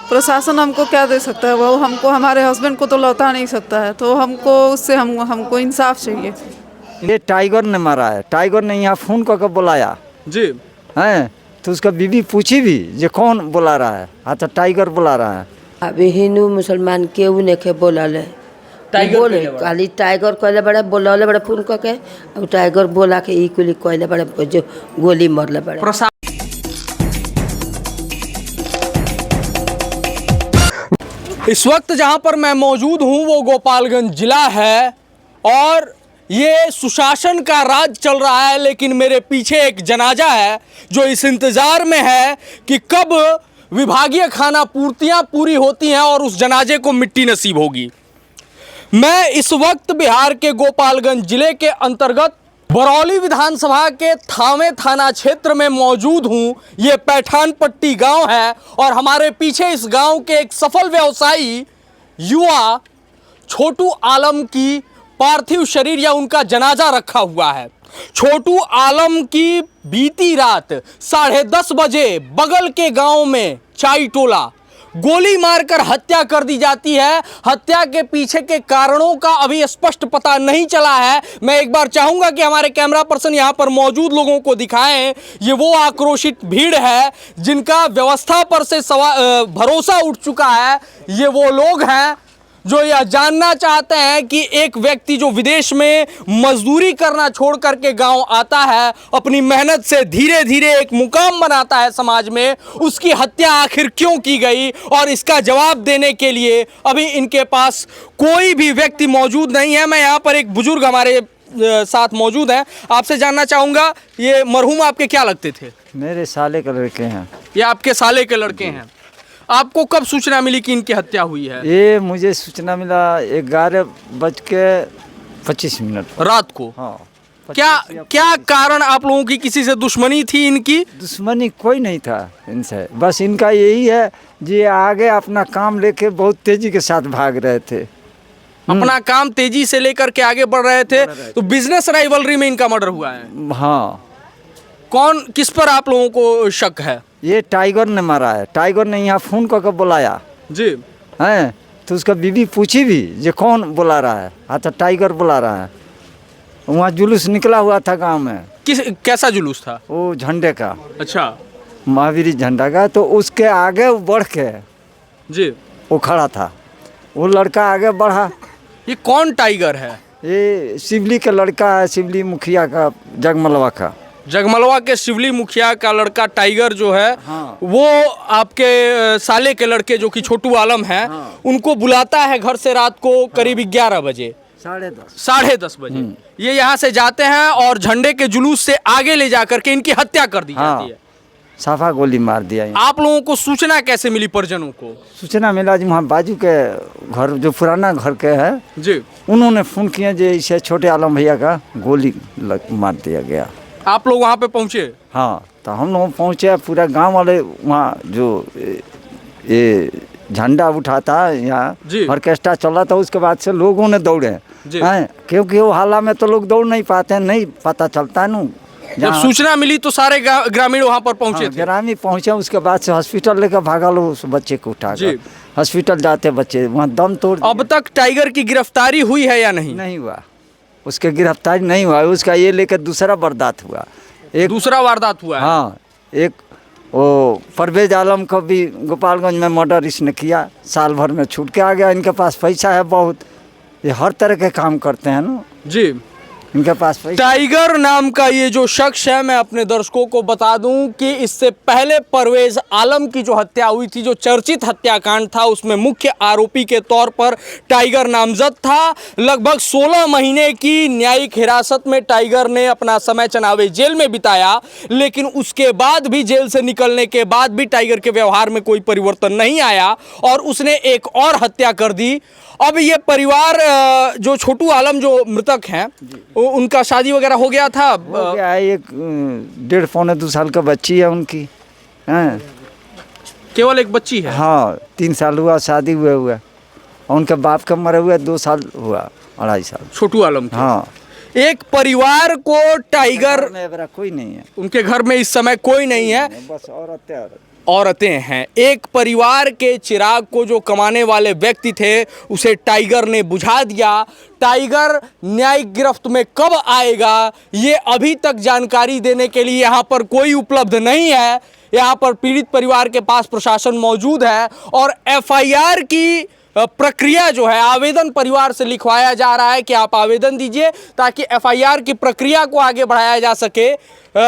प्रशासन हमको क्या दे सकता है? वो हमको, हमारे हस्बैंड को तो लौटा नहीं सकता है, तो हमको उससे हमको इंसाफ चाहिए। ये टाइगर ने मारा है। टाइगर ने यहाँ फ़ोन करके बुलाया जी। हैं, तो उसका बीवी पूछी भी जे कौन बुला रहा है। हाँ तो टाइगर बुला रहा है। अभी हिंदू मुसलमान केहू नहीं बोलल है। टाइगर बोले कहले बड़ा। खाली टाइगर कहले बड़े बोलले बड़े फोन करके और टाइगर बोला के ई कुली कहले बड़े जो गोली मरले बड़े। इस वक्त जहां पर मैं मौजूद हूं वो गोपालगंज जिला है और ये सुशासन का राज चल रहा है, लेकिन मेरे पीछे एक जनाजा है जो इस इंतज़ार में है कि कब विभागीय खाना पूर्तियां पूरी होती हैं और उस जनाजे को मिट्टी नसीब होगी। मैं इस वक्त बिहार के गोपालगंज जिले के अंतर्गत बरौली विधानसभा के थावे थाना क्षेत्र में मौजूद हूं। ये पैठान पट्टी गांव है और हमारे पीछे इस गांव के एक सफल व्यवसायी युवा छोटू आलम की पार्थिव शरीर या उनका जनाजा रखा हुआ है। छोटू आलम की बीती रात 10:30 बजे बगल के गांव में चाई टोला गोली मारकर हत्या कर दी जाती है। हत्या के पीछे के कारणों का अभी स्पष्ट पता नहीं चला है। मैं एक बार चाहूंगा कि हमारे कैमरा पर्सन यहां पर मौजूद लोगों को दिखाएं। ये वो आक्रोशित भीड़ है जिनका व्यवस्था पर से भरोसा उठ चुका है। ये वो लोग हैं जो यह जानना चाहते हैं कि एक व्यक्ति जो विदेश में मजदूरी करना छोड़ करके गांव आता है, अपनी मेहनत से धीरे धीरे एक मुकाम बनाता है समाज में, उसकी हत्या आखिर क्यों की गई, और इसका जवाब देने के लिए अभी इनके पास कोई भी व्यक्ति मौजूद नहीं है। मैं यहाँ पर एक बुजुर्ग हमारे साथ मौजूद हैं, आपसे जानना चाहूँगा, ये मरहूम आपके क्या लगते थे? मेरे साले के लड़के हैं। ये आपके साले के लड़के हैं। आपको कब सूचना मिली कि इनकी हत्या हुई है? ये मुझे सूचना मिला 11:25 रात को। हाँ। क्या कारण, आप लोगों की किसी से दुश्मनी थी इनकी? दुश्मनी कोई नहीं था इनसे, बस इनका यही है जी आगे अपना काम लेके बहुत तेजी के साथ भाग रहे थे। अपना काम तेजी से लेकर के आगे बढ़ रहे थे। तो बिजनेस राइवलरी में इनका मर्डर हुआ है। हाँ। कौन, किस पर आप लोगों को शक है? ये टाइगर ने मारा है। टाइगर ने यहाँ फ़ोन करके बुलाया जी। हैं, तो उसका बीवी पूछी भी जे कौन बुला रहा है। हाँ तो टाइगर बुला रहा है। वहाँ जुलूस निकला हुआ था गांव में। कैसा जुलूस था? वो झंडे का। अच्छा। महावीर झंडा का। तो उसके आगे बढ़ के जी वो खड़ा था। वो लड़का आगे बढ़ा। ये कौन टाइगर है? ये शिवली का लड़का है, शिवली मुखिया का, जगमलवा का। जगमलवा के शिवली मुखिया का लड़का टाइगर जो है, हाँ। वो आपके साले के लड़के जो कि छोटू आलम है, हाँ। उनको बुलाता है घर से रात को करीब 11 बजे, 10:30 बजे। ये यहाँ से जाते हैं और झंडे के जुलूस से आगे ले जाकर के इनकी हत्या कर दी जाती है। साफा गोली मार दिया। आप लोगों को सूचना कैसे मिली? परिजनों को सूचना मिला जी, वहाँ बाजू के घर जो पुराना घर के है जी, उन्होंने फ़ोन किया जो इसे छोटे आलम भैया का गोली मार दिया गया। आप लोग वहाँ पे पहुँचे? हाँ, तो हम लोग पहुँचे, पूरा गांव वाले वहाँ जो ये झंडा उठाता यहाँ ऑर्केस्ट्रा चल रहा था, उसके बाद से लोगों ने दौड़े हैं, क्योंकि वो हाला में तो लोग दौड़ नहीं पाते हैं, नहीं पता चलता है न। जब सूचना मिली तो सारे ग्रामीण वहाँ पर पहुँचे थे? ग्रामीण पहुँचे, उसके बाद से हॉस्पिटल लेकर भागा लो उस बच्चे को उठाकर। हॉस्पिटल जाते बच्चे वहाँ दम तोड़। अब तक टाइगर की गिरफ्तारी हुई है या नहीं? नहीं हुआ, उसके गिरफ्तारी नहीं हुआ। उसका ये लेकर दूसरा वारदात हुआ। एक दूसरा वारदात हुआ है? हाँ, एक वो परवेज आलम को भी गोपालगंज में मर्डर इसने किया, साल भर में छूट के आ गया। इनके पास पैसा है बहुत, ये हर तरह के काम करते हैं ना जी, इनके पास पैसा। टाइगर नाम का ये जो शख्स है, मैं अपने दर्शकों को बता दूं कि इससे पहले परवेज आलम की जो हत्या हुई थी, जो चर्चित हत्याकांड था, उसमें मुख्य आरोपी के तौर पर टाइगर नामजद था। लगभग 16 महीने की न्यायिक हिरासत में टाइगर ने अपना समय चनावे जेल में बिताया, लेकिन उसके बाद भी, जेल से निकलने के बाद भी टाइगर के व्यवहार में कोई परिवर्तन नहीं आया और उसने एक और हत्या कर दी। अब ये परिवार, जो छोटू आलम जो मृतक हैं, उनका शादी वगैरह हो गया था? हो गया है, एक 1.5-2 साल का बच्ची है उनकी। हैं, केवल एक बच्ची है? हाँ, 3 साल हुआ शादी हुए हुआ, और उनके बाप का मरे हुए 2 साल हुआ, 2.5 साल। छोटू आलम के? हाँ। एक परिवार को टाइगर, कोई नहीं है उनके घर में इस समय कोई नहीं है, बस औरत औरतें हैं। एक परिवार के चिराग को जो कमाने वाले व्यक्ति थे उसे टाइगर ने बुझा दिया। टाइगर न्यायिक गिरफ्त में कब आएगा ये अभी तक जानकारी देने के लिए यहाँ पर कोई उपलब्ध नहीं है। यहाँ पर पीड़ित परिवार के पास प्रशासन मौजूद है और एफआईआर की प्रक्रिया जो है, आवेदन परिवार से लिखवाया जा रहा है कि आप आवेदन दीजिए ताकि एफआईआर की प्रक्रिया को आगे बढ़ाया जा सके।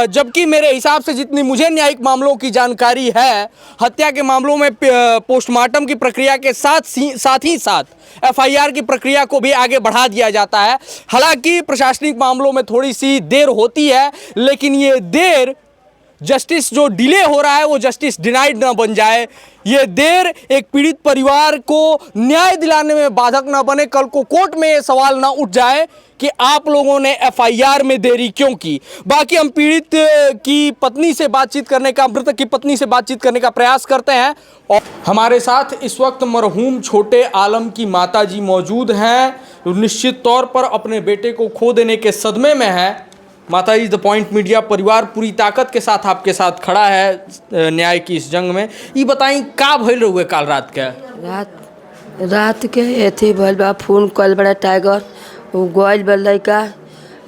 जबकि मेरे हिसाब से जितनी मुझे न्यायिक मामलों की जानकारी है, हत्या के मामलों में पोस्टमार्टम की प्रक्रिया के साथ ही एफआईआर की प्रक्रिया को भी आगे बढ़ा दिया जाता है। हालांकि प्रशासनिक मामलों में थोड़ी सी देर होती है, लेकिन ये देर जस्टिस जो डिले हो रहा है वो जस्टिस डिनाइड ना बन जाए। ये देर एक पीड़ित परिवार को न्याय दिलाने में बाधक ना बने। कल को कोर्ट में ये सवाल ना उठ जाए कि आप लोगों ने एफआईआर में देरी क्यों की। बाकी हम पीड़ित की पत्नी से बातचीत करने का, मृतक की पत्नी से बातचीत करने का प्रयास करते हैं। और हमारे साथ इस वक्त मरहूम छोटे आलम की माताजी मौजूद हैं। निश्चित तौर पर अपने बेटे को खो देने के सदमे में है। माताजी, द पॉइंट मीडिया परिवार पूरी ताकत के साथ आपके साथ खड़ा है न्याय की इस जंग में। ये बताई का भइल रहुए काल रात के? रात के एथी भइल बा, फोन कल बड़ा टाइगर, वो गोइल बा लड़का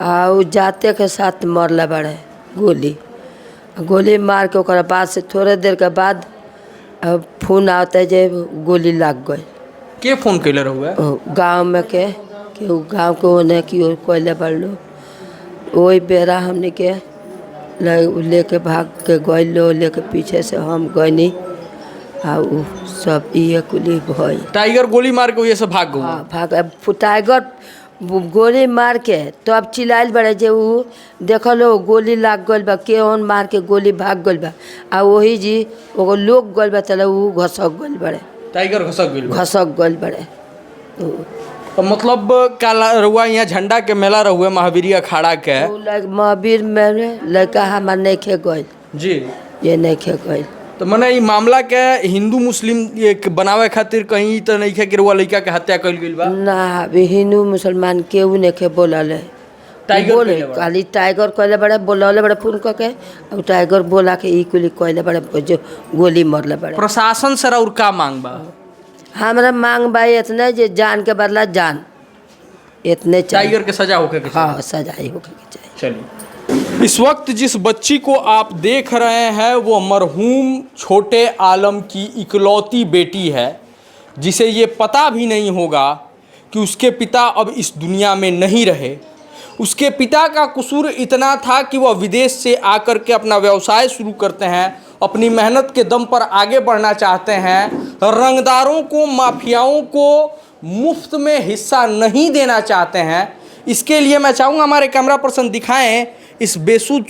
आ उ जाते के साथ मरला बड़े गोली मार के ओकरा बाद से थोड़े देर के बाद फोन आता जे गोली लग गई। के फोन कैले रहुए? गाँव में के गाँव के ओने की ओर कोयले बढ़लो। वही बेरा हमने के लेके भाग के गइलो, लेके पीछे से हम गइनी आ उ सब ये कुली भई। टाइगर गोली मार के ये सब भाग गए? हाँ भाग। टाइगर गोली मार के तब चिल्लाइल बड़े जे उ देखलो गोली लाग गइल बा, के ओन मार के गोली भाग गइल बा। आ वही जी वो लोग गइल बा तले उ घसक गइल बड़े। टाइगर घसक गइल बड़े। तो मतलब कल रहुआ यहाँ झंडा के मेला रहुए महावीर अखाड़ा के? महावीर में लड़का हमार नहीं खे गइल जी, ये नहीं खे गइल। तो मने ई मामला के हिंदू मुस्लिम बनावे खातिर कहीं तो नहीं खे कि रहुआ लड़का के हत्या कइल गइल बा? ना, अभी हिंदू मुसलमान केहू नहीं खे बोलल है। टाइगर बोले खाली टाइगर कहले बड़े बोलले बड़े फोन करके और टाइगर बोला के ई कुली कहले बड़े जो गोली मरले बड़े। प्रशासन से और का मांग बा? हमरा मांग बा इतने जे जान के बदला जान, इतने टाइगर के सजा होके के? हाँ, सजा ही होके के चाहिए। चलिए, इस वक्त जिस बच्ची को आप देख रहे हैं वो मरहूम छोटे आलम की इकलौती बेटी है, जिसे ये पता भी नहीं होगा कि उसके पिता अब इस दुनिया में नहीं रहे। उसके पिता का कसूर इतना था कि वह विदेश से आकर के अपना व्यवसाय शुरू करते हैं, अपनी मेहनत के दम पर आगे बढ़ना चाहते हैं, रंगदारों को, माफियाओं को मुफ्त में हिस्सा नहीं देना चाहते हैं। इसके लिए मैं चाहूँगा हमारे कैमरा पर्सन दिखाएं इस बेसुध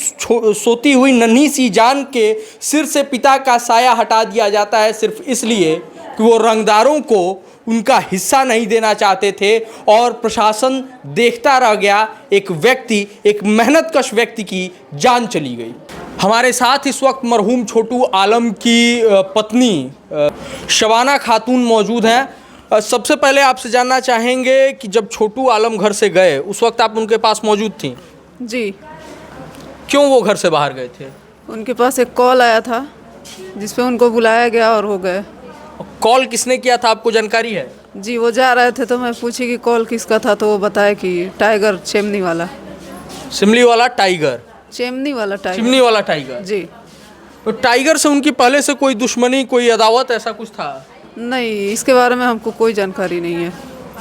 सोती हुई नन्ही सी जान के सिर से पिता का साया हटा दिया जाता है सिर्फ इसलिए कि वो रंगदारों को उनका हिस्सा नहीं देना चाहते थे और प्रशासन देखता रह गया। एक व्यक्ति, एक मेहनतकश व्यक्ति की जान चली गई। हमारे साथ इस वक्त मरहूम छोटू आलम की पत्नी शबाना खातून मौजूद हैं। सबसे पहले आपसे जानना चाहेंगे कि जब छोटू आलम घर से गए उस वक्त आप उनके पास मौजूद थी? जी। क्यों वो घर से बाहर गए थे? उनके पास एक कॉल आया था जिस पे उनको बुलाया गया और हो गए। कॉल किसने किया था, आपको जानकारी है? जी, वो जा रहे थे तो मैं पूछी कि कॉल किसका था, तो वो बताया कि टाइगर चिमनी वाला। चिमनी वाला टाइगर? चिमनी वाला टाइगर। चिमनी वाला टाइगर जी। तो टाइगर से उनकी पहले से कोई दुश्मनी, कोई अदावत ऐसा कुछ था? नहीं, इसके बारे में हमको कोई जानकारी नहीं है।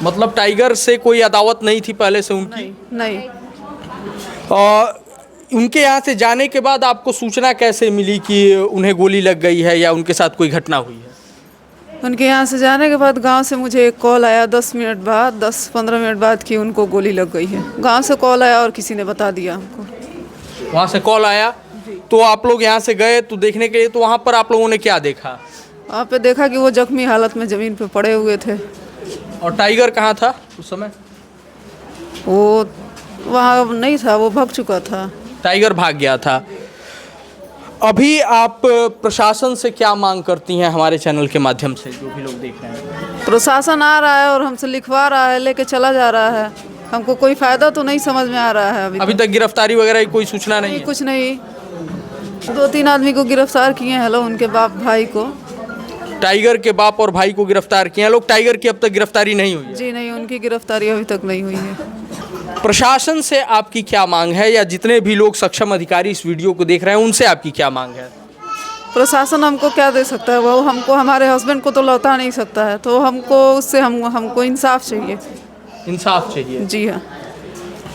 मतलब टाइगर से कोई अदावत नहीं थी पहले से उनकी? नहीं। उनके यहाँ से जाने के बाद आपको सूचना कैसे मिली कि उन्हें गोली लग गई है या उनके साथ कोई घटना हुई है? उनके यहाँ से जाने के बाद गांव से मुझे एक कॉल आया 10-15 मिनट बाद कि उनको गोली लग गई है। गांव से कॉल आया और किसी ने बता दिया हमको। वहाँ से कॉल आया तो आप लोग यहाँ से गए तो देखने के लिए, तो वहाँ पर आप लोगों ने क्या देखा? वहाँ पे देखा कि वो जख्मी हालत में ज़मीन पे पड़े हुए थे। और टाइगर कहाँ था उस समय? वो वहाँ नहीं था, वो भाग चुका था। टाइगर भाग गया था। अभी आप प्रशासन से क्या मांग करती हैं हमारे चैनल के माध्यम से, जो भी लोग देख रहे हैं? प्रशासन आ रहा है और हमसे लिखवा रहा है, लेके चला जा रहा है। हमको कोई फ़ायदा तो नहीं समझ में आ रहा है। अभी तक गिरफ्तारी वगैरह की कोई सूचना नहीं है? कुछ नहीं। 2-3 आदमी को गिरफ्तार किए हैं लोग, उनके बाप भाई को। टाइगर के बाप और भाई को गिरफ्तार किया लोग। टाइगर की अब तक गिरफ्तारी नहीं हुई है। जी नहीं, उनकी गिरफ्तारी अभी तक नहीं हुई है। प्रशासन से आपकी क्या मांग है, या जितने भी लोग सक्षम अधिकारी इस वीडियो को देख रहे हैं उनसे आपकी क्या मांग है? प्रशासन हमको क्या दे सकता है? वो हमको, हमारे हस्बैंड को तो लौटा नहीं सकता है, तो हमको उससे हमको इंसाफ चाहिए। इंसाफ चाहिए। जी हाँ।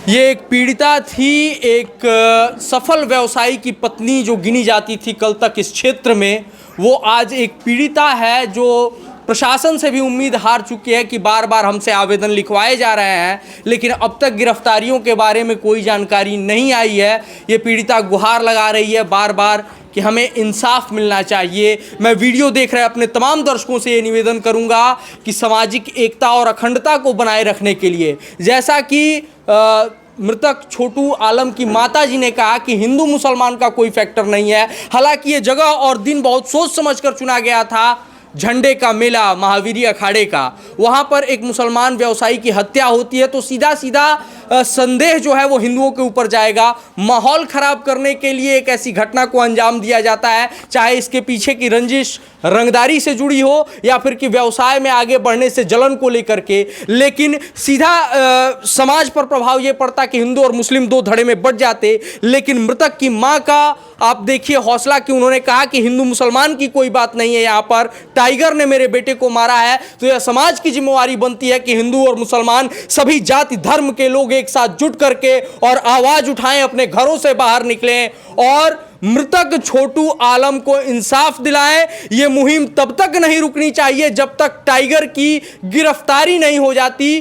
ये एक पीड़िता थी, एक सफल व्यवसायी की पत्नी जो गिनी जाती थी कल तक इस क्षेत्र में, वो आज एक पीड़िता है जो प्रशासन से भी उम्मीद हार चुकी है कि बार बार हमसे आवेदन लिखवाए जा रहे हैं, लेकिन अब तक गिरफ्तारियों के बारे में कोई जानकारी नहीं आई है। ये पीड़िता गुहार लगा रही है बार बार कि हमें इंसाफ मिलना चाहिए। मैं वीडियो देख रहे अपने तमाम दर्शकों से ये निवेदन करूंगा कि सामाजिक एकता और अखंडता को बनाए रखने के लिए, जैसा कि मृतक छोटू आलम की माता जी ने कहा कि हिंदू मुसलमान का कोई फैक्टर नहीं है। हालांकि ये जगह और दिन बहुत सोच समझकर चुना गया था। झंडे का मेला महावीरी अखाड़े का, वहाँ पर एक मुसलमान व्यवसायी की हत्या होती है तो सीधा सीधा संदेह जो है वो हिंदुओं के ऊपर जाएगा। माहौल खराब करने के लिए एक ऐसी घटना को अंजाम दिया जाता है, चाहे इसके पीछे की रंजिश रंगदारी से जुड़ी हो या फिर कि व्यवसाय में आगे बढ़ने से जलन को लेकर के, लेकिन सीधा समाज पर प्रभाव ये पड़ता कि हिंदू और मुस्लिम दो धड़े में बढ़ जाते। लेकिन मृतक की माँ का आप देखिए हौसला कि उन्होंने कहा कि हिंदू मुसलमान की कोई बात नहीं है, यहाँ पर टाइगर ने मेरे बेटे को मारा है। तो यह समाज की जिम्मेवारी बनती है कि हिंदू और मुसलमान सभी जाति धर्म के लोग एक साथ जुट करके और आवाज उठाएं, अपने घरों से बाहर निकलें और मृतक छोटू आलम को इंसाफ दिलाएं। यह मुहिम तब तक नहीं रुकनी चाहिए जब तक टाइगर की गिरफ्तारी नहीं हो जाती,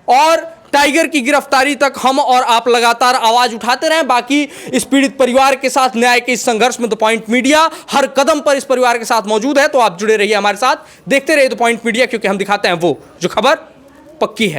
और टाइगर की गिरफ्तारी तक हम और आप लगातार आवाज उठाते रहें। बाकी इस पीड़ित परिवार के साथ न्याय के इस संघर्ष में द पॉइंट मीडिया हर कदम पर इस परिवार के साथ मौजूद है। तो आप जुड़े रहिए हमारे साथ, देखते रहिए द पॉइंट मीडिया, क्योंकि हम दिखाते हैं वो जो खबर पक्की है।